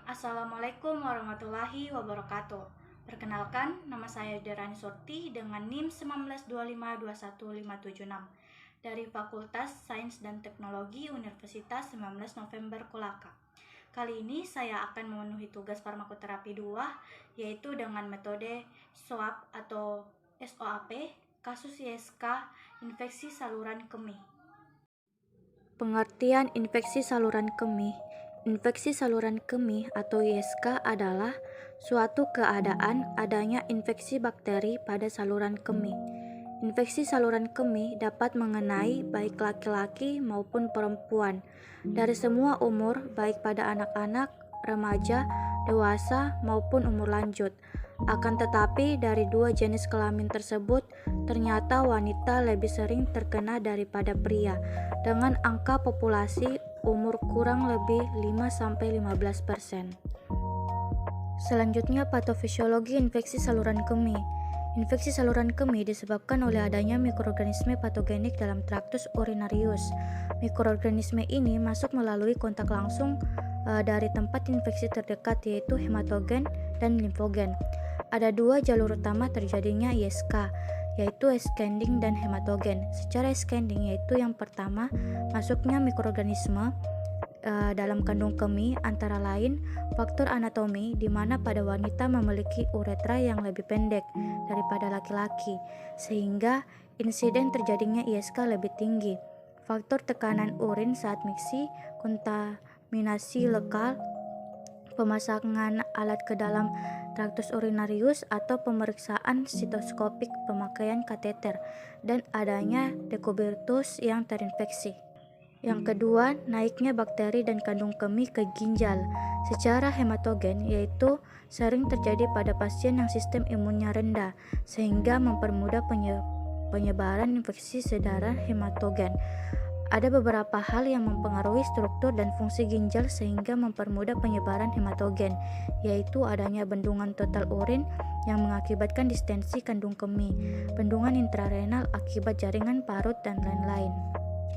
Assalamualaikum warahmatullahi wabarakatuh. Perkenalkan, nama saya Derani Surti dengan NIM 19252156 dari Fakultas Sains dan Teknologi Universitas 19 November Kolaka. Kali ini saya akan memenuhi tugas farmakoterapi 2, yaitu dengan metode SOAP atau SOAP, kasus ISK, infeksi saluran kemih. Pengertian infeksi saluran kemih. Infeksi saluran kemih atau ISK adalah suatu keadaan adanya infeksi bakteri pada saluran kemih. Infeksi saluran kemih dapat mengenai baik laki-laki maupun perempuan dari semua umur, baik pada anak-anak, remaja, dewasa maupun umur lanjut. Akan tetapi dari dua jenis kelamin tersebut, ternyata wanita lebih sering terkena daripada pria, dengan angka populasi umur kurang lebih 5-15%. Selanjutnya, patofisiologi infeksi saluran kemih. Infeksi saluran kemih disebabkan oleh adanya mikroorganisme patogenik dalam traktus urinarius. Mikroorganisme ini masuk melalui kontak langsung dari tempat infeksi terdekat, yaitu hematogen dan limfogen. Ada dua jalur utama terjadinya ISK, yaitu ascending dan hematogen. Secara ascending yaitu yang pertama, masuknya mikroorganisme dalam kandung kemih, antara lain faktor anatomi, di mana pada wanita memiliki uretra yang lebih pendek daripada laki-laki, sehingga insiden terjadinya ISK lebih tinggi. Faktor tekanan urin saat miksi, kontaminasi lekal, pemasangan alat ke dalam traktus urinarius atau pemeriksaan sitoskopik pemakaian kateter, dan adanya dekubitus yang terinfeksi. Yang kedua, naiknya bakteri dan kandung kemih ke ginjal secara hematogen, yaitu sering terjadi pada pasien yang sistem imunnya rendah, sehingga mempermudah penyebaran infeksi secara hematogen. Ada beberapa hal yang mempengaruhi struktur dan fungsi ginjal sehingga mempermudah penyebaran hematogen, yaitu adanya bendungan total urin yang mengakibatkan distensi kandung kemih, bendungan intrarenal akibat jaringan parut, dan lain-lain.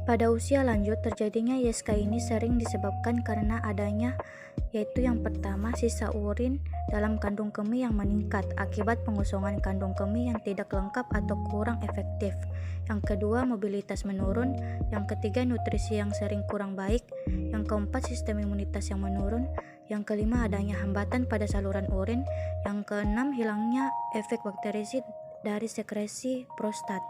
Pada usia lanjut, terjadinya ISK ini sering disebabkan karena adanya, yaitu yang pertama, sisa urin dalam kandung kemih yang meningkat akibat pengosongan kandung kemih yang tidak lengkap atau kurang efektif. Yang kedua, mobilitas menurun. Yang ketiga, nutrisi yang sering kurang baik. Yang keempat, sistem imunitas yang menurun. Yang kelima, adanya hambatan pada saluran urin. Yang keenam, hilangnya efek bakterisid dari sekresi prostat.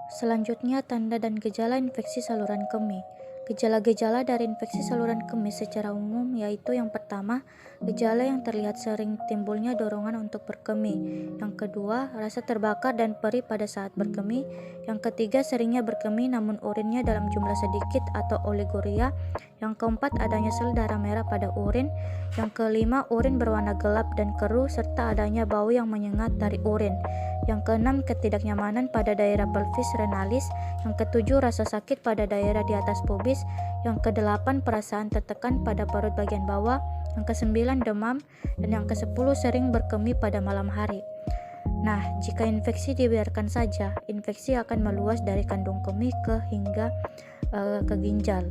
Selanjutnya, tanda dan gejala infeksi saluran kemih. Gejala-gejala dari infeksi saluran kemih secara umum yaitu yang pertama, gejala yang terlihat sering timbulnya dorongan untuk berkemih. Yang kedua, rasa terbakar dan perih pada saat berkemih. Yang ketiga, seringnya berkemih namun urinnya dalam jumlah sedikit atau oliguria. Yang keempat, adanya sel darah merah pada urin. Yang kelima, urin berwarna gelap dan keruh serta adanya bau yang menyengat dari urin. Yang keenam, ketidaknyamanan pada daerah pelvis renalis. Yang ketujuh, rasa sakit pada daerah di atas pubis. Yang kedelapan, perasaan tertekan pada perut bagian bawah. Yang kesembilan, demam. Dan yang kesepuluh, sering berkemih pada malam hari. Nah, jika infeksi dibiarkan saja, infeksi akan meluas dari kandung kemih hingga ke ginjal.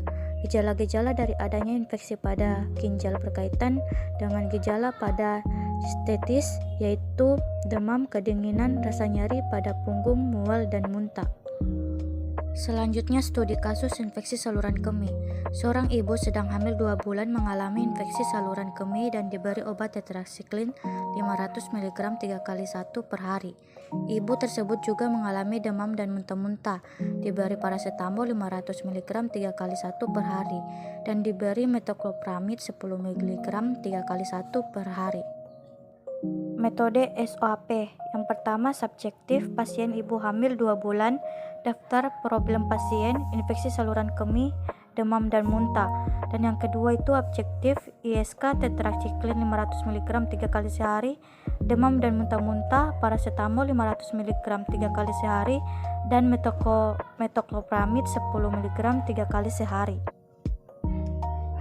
Gejala-gejala dari adanya infeksi pada ginjal berkaitan dengan gejala pada sistitis, yaitu demam, kedinginan, rasa nyeri pada punggung, mual, dan muntah. Selanjutnya, studi kasus infeksi saluran kemih. Seorang ibu sedang hamil 2 bulan mengalami infeksi saluran kemih dan diberi obat tetrasiklin 500 mg 3x1 per hari. Ibu tersebut juga mengalami demam dan muntah-muntah, diberi paracetamol 500 mg 3x1 per hari, dan diberi metoclopramid 10 mg 3x1 per hari. Metode SOAP. Yang pertama, subjektif, pasien ibu hamil 2 bulan, daftar problem pasien, infeksi saluran kemih, demam dan muntah. Dan yang kedua itu objektif, ISK, tetrasiklin 500 mg 3 kali sehari, demam dan muntah-muntah, paracetamol 500 mg 3 kali sehari, dan metoclopramid 10 mg 3 kali sehari.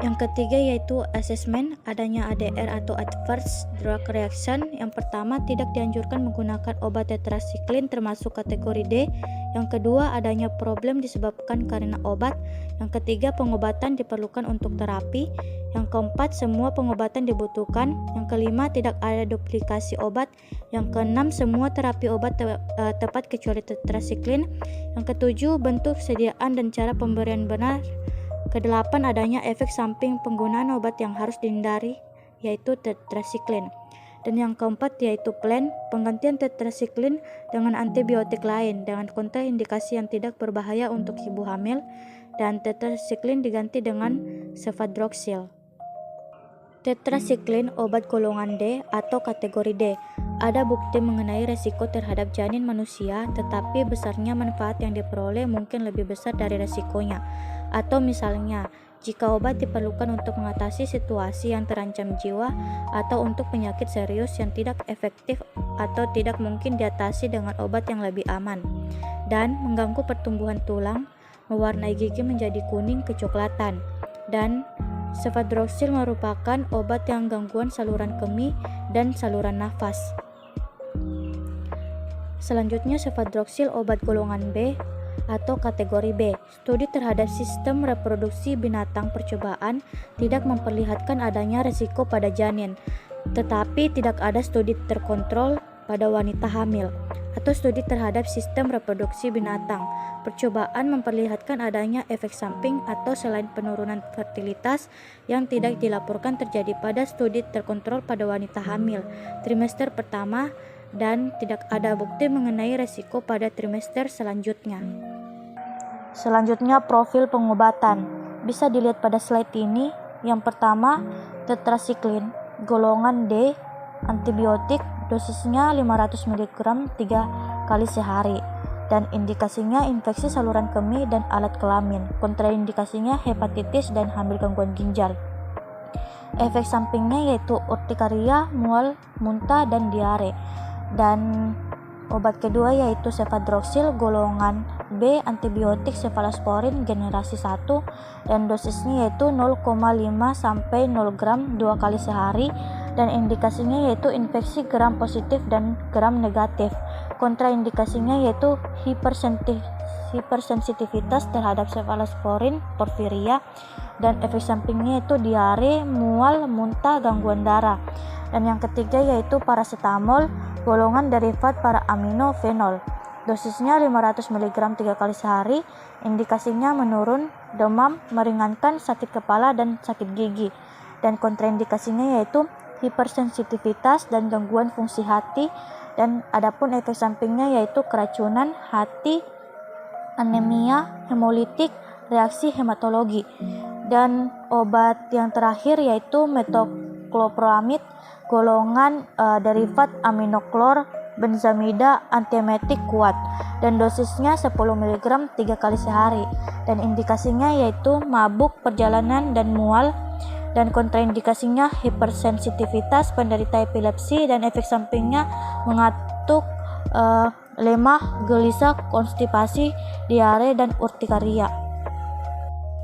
Yang ketiga yaitu asesmen, adanya ADR atau adverse drug reaction. Yang pertama, tidak dianjurkan menggunakan obat tetrasiklin termasuk kategori D. Yang kedua, adanya problem disebabkan karena obat. Yang ketiga, pengobatan diperlukan untuk terapi. Yang keempat, semua pengobatan dibutuhkan. Yang kelima, tidak ada duplikasi obat. Yang keenam, semua terapi obat tepat kecuali tetrasiklin. Yang ketujuh, bentuk, sediaan, dan cara pemberian benar. Kedelapan, adanya efek samping penggunaan obat yang harus dihindari, yaitu tetrasiklin. Dan yang keempat yaitu plan, penggantian tetrasiklin dengan antibiotik lain dengan kontraindikasi yang tidak berbahaya untuk ibu hamil, dan tetrasiklin diganti dengan cefadroxil. Tetrasiklin obat golongan D atau kategori D. Ada bukti mengenai resiko terhadap janin manusia, tetapi besarnya manfaat yang diperoleh mungkin lebih besar dari resikonya. Atau misalnya, jika obat diperlukan untuk mengatasi situasi yang terancam jiwa atau untuk penyakit serius yang tidak efektif atau tidak mungkin diatasi dengan obat yang lebih aman, dan mengganggu pertumbuhan tulang, mewarnai gigi menjadi kuning kecoklatan, dan cefadroxil merupakan obat yang gangguan saluran kemih dan saluran nafas. Selanjutnya, cefadroxil obat golongan B atau kategori B. Studi terhadap sistem reproduksi binatang percobaan tidak memperlihatkan adanya risiko pada janin, tetapi tidak ada studi terkontrol pada wanita hamil atau studi terhadap sistem reproduksi binatang percobaan memperlihatkan adanya efek samping atau selain penurunan fertilitas yang tidak dilaporkan terjadi pada studi terkontrol pada wanita hamil trimester pertama, dan tidak ada bukti mengenai risiko pada trimester selanjutnya. Selanjutnya, profil pengobatan. Bisa dilihat pada slide ini. Yang pertama, tetrasiklin golongan D, antibiotik, dosisnya 500 mg 3 kali sehari, dan indikasinya infeksi saluran kemih dan alat kelamin. Kontraindikasinya hepatitis dan hamil gangguan ginjal. Efek sampingnya yaitu urtikaria, mual, muntah, dan diare. Dan obat kedua yaitu cefadroxil golongan B, antibiotik cefalosporin generasi 1, dan dosisnya yaitu 0,5 sampai 0 gram 2 kali sehari, dan indikasinya yaitu infeksi gram positif dan gram negatif. Kontraindikasinya yaitu hipersensitivitas terhadap cefalosporin, porfiria, dan efek sampingnya yaitu diare, mual, muntah, gangguan darah. Dan yang ketiga yaitu paracetamol golongan derivat para aminofenol. Dosisnya 500 mg 3 kali sehari, indikasinya menurun, demam, meringankan, sakit kepala, dan sakit gigi. Dan kontraindikasinya yaitu hipersensitivitas dan gangguan fungsi hati, dan adapun efek sampingnya yaitu keracunan, hati, anemia, hemolitik, reaksi hematologi. Dan obat yang terakhir yaitu metoclopramid golongan derivat aminoklor benzamida antiemetik kuat, dan dosisnya 10 mg 3 kali sehari, dan indikasinya yaitu mabuk, perjalanan, dan mual, dan kontraindikasinya hipersensitivitas, penderita epilepsi, dan efek sampingnya mengantuk, lemah, gelisah, konstipasi, diare, dan urtikaria.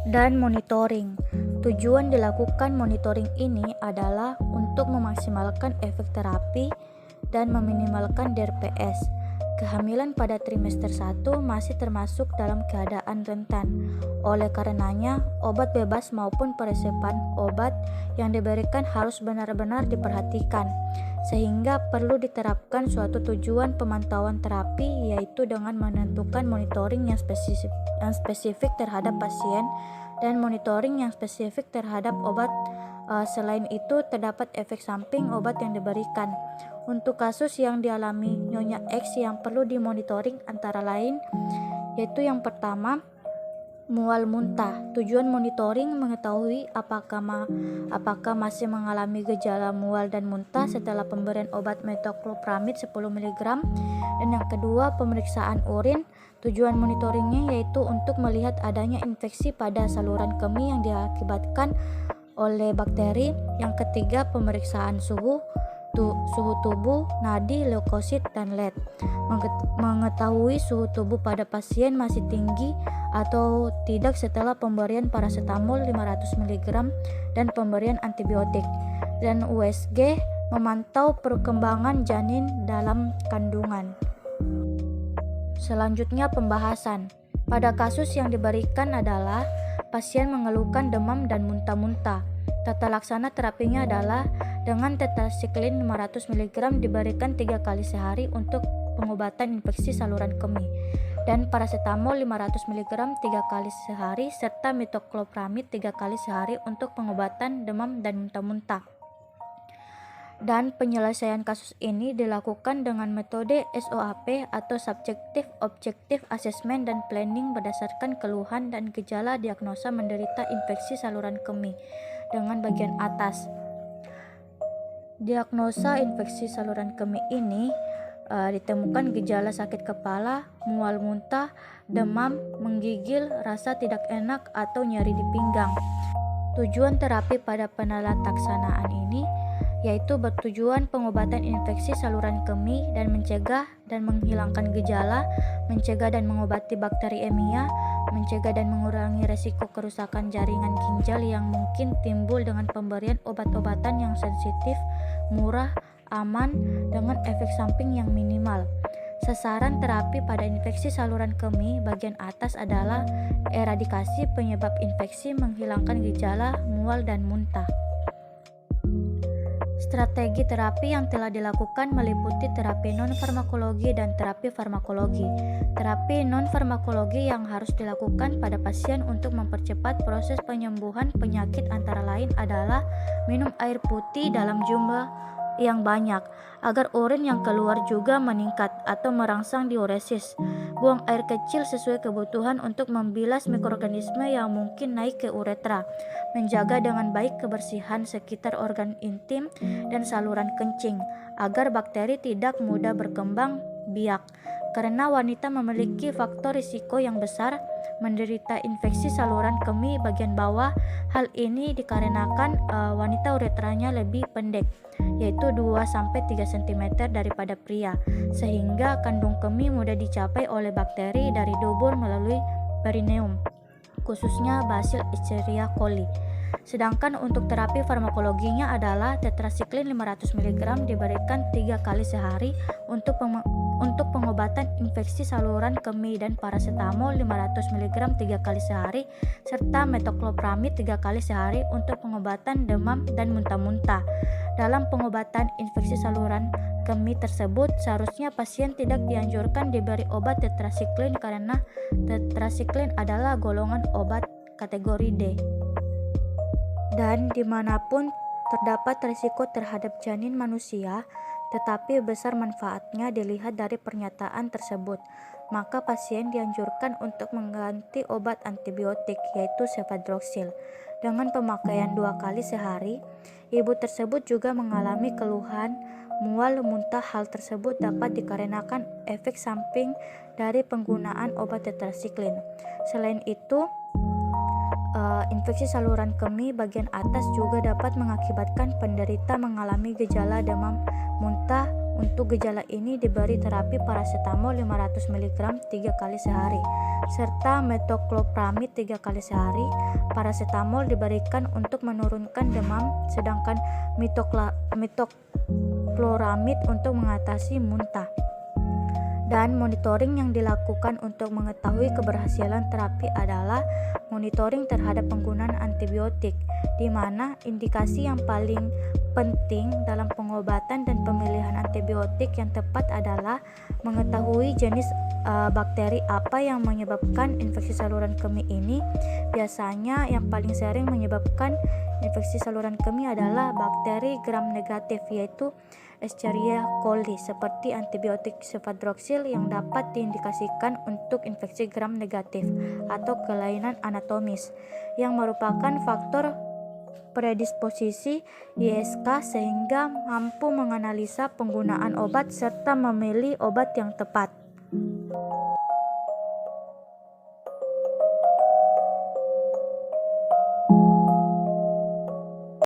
Dan monitoring. Tujuan dilakukan monitoring ini adalah untuk memaksimalkan efek terapi dan meminimalkan DRPS. Kehamilan pada trimester 1 masih termasuk dalam keadaan rentan. Oleh karenanya, obat bebas maupun peresepan obat yang diberikan harus benar-benar diperhatikan, sehingga perlu diterapkan suatu tujuan pemantauan terapi, yaitu dengan menentukan monitoring yang spesifik terhadap pasien dan monitoring yang spesifik terhadap obat. Selain itu, terdapat efek samping obat yang diberikan. Untuk kasus yang dialami Nyonya X yang perlu dimonitoring antara lain yaitu yang pertama, mual muntah. Tujuan monitoring mengetahui apakah masih mengalami gejala mual dan muntah setelah pemberian obat metoclopramid 10 mg. Dan yang kedua, pemeriksaan urin. Tujuan monitoringnya yaitu untuk melihat adanya infeksi pada saluran kemih yang diakibatkan oleh bakteri. Yang ketiga, pemeriksaan suhu tubuh, nadi, leukosit, dan LED. Mengetahui suhu tubuh pada pasien masih tinggi atau tidak setelah pemberian paracetamol 500 mg dan pemberian antibiotik. Dan USG memantau perkembangan janin dalam kandungan. Selanjutnya, pembahasan. Pada kasus yang diberikan adalah pasien mengeluhkan demam dan muntah-muntah. Tata laksana terapinya adalah dengan tetrasiklin 500 mg diberikan 3 kali sehari untuk pengobatan infeksi saluran kemih, dan paracetamol 500 mg 3 kali sehari serta metoclopramid 3 kali sehari untuk pengobatan demam dan muntah-muntah. Dan penyelesaian kasus ini dilakukan dengan metode SOAP atau Subjective Objective Assessment dan Planning berdasarkan keluhan dan gejala diagnosa menderita infeksi saluran kemih dengan bagian atas. Diagnosa infeksi saluran kemih ini ditemukan gejala sakit kepala, mual muntah, demam, menggigil, rasa tidak enak atau nyeri di pinggang. Tujuan terapi pada penelataksanaan ini yaitu bertujuan pengobatan infeksi saluran kemih dan mencegah dan menghilangkan gejala, mencegah dan mengobati bakteriemia, mencegah dan mengurangi resiko kerusakan jaringan ginjal yang mungkin timbul dengan pemberian obat-obatan yang sensitif, murah, aman, dengan efek samping yang minimal. Sasaran terapi pada infeksi saluran kemih bagian atas adalah eradikasi penyebab infeksi, menghilangkan gejala, mual, dan muntah. Strategi terapi yang telah dilakukan meliputi terapi non-farmakologi dan terapi farmakologi. Terapi non-farmakologi yang harus dilakukan pada pasien untuk mempercepat proses penyembuhan penyakit antara lain adalah minum air putih dalam jumlah yang banyak, agar urin yang keluar juga meningkat atau merangsang diuresis. Buang air kecil sesuai kebutuhan untuk membilas mikroorganisme yang mungkin naik ke uretra. Menjaga dengan baik kebersihan sekitar organ intim dan saluran kencing, agar bakteri tidak mudah berkembang biak. Karena wanita memiliki faktor risiko yang besar menderita infeksi saluran kemih bagian bawah. Hal ini dikarenakan wanita uretranya lebih pendek, yaitu 2-3 cm daripada pria, sehingga kandung kemih mudah dicapai oleh bakteri dari dubur melalui perineum, khususnya Bacillus Escherichia coli. Sedangkan untuk terapi farmakologinya adalah tetrasiklin 500 mg diberikan 3 kali sehari untuk pengobatan infeksi saluran kemih, dan paracetamol 500 mg 3 kali sehari serta metoclopramid 3 kali sehari untuk pengobatan demam dan muntah-muntah. Dalam pengobatan infeksi saluran kemih tersebut, seharusnya pasien tidak dianjurkan diberi obat tetrasiklin karena tetrasiklin adalah golongan obat kategori D. Dan dimanapun terdapat risiko terhadap janin manusia, tetapi besar manfaatnya dilihat dari pernyataan tersebut, maka pasien dianjurkan untuk mengganti obat antibiotik, yaitu cefadroxil, dengan pemakaian 2 kali sehari. Ibu tersebut juga mengalami keluhan mual muntah. Hal tersebut dapat dikarenakan efek samping dari penggunaan obat tetrasiklin. Selain itu, infeksi saluran kemih bagian atas juga dapat mengakibatkan penderita mengalami gejala demam muntah. Untuk gejala ini diberi terapi paracetamol 500 mg 3 kali sehari serta metoclopramid 3 kali sehari. Paracetamol diberikan untuk menurunkan demam, sedangkan metoclopramid untuk mengatasi muntah. Dan monitoring yang dilakukan untuk mengetahui keberhasilan terapi adalah monitoring terhadap penggunaan antibiotik, di mana indikasi yang paling penting dalam pengobatan dan pemilihan antibiotik yang tepat adalah mengetahui jenis bakteri apa yang menyebabkan infeksi saluran kemih ini. Biasanya yang paling sering menyebabkan infeksi saluran kemih adalah bakteri gram negatif, yaitu Escherichia coli, seperti antibiotik cefadroxil yang dapat diindikasikan untuk infeksi gram negatif atau kelainan anatomis yang merupakan faktor predisposisi ISK, sehingga mampu menganalisa penggunaan obat serta memilih obat yang tepat.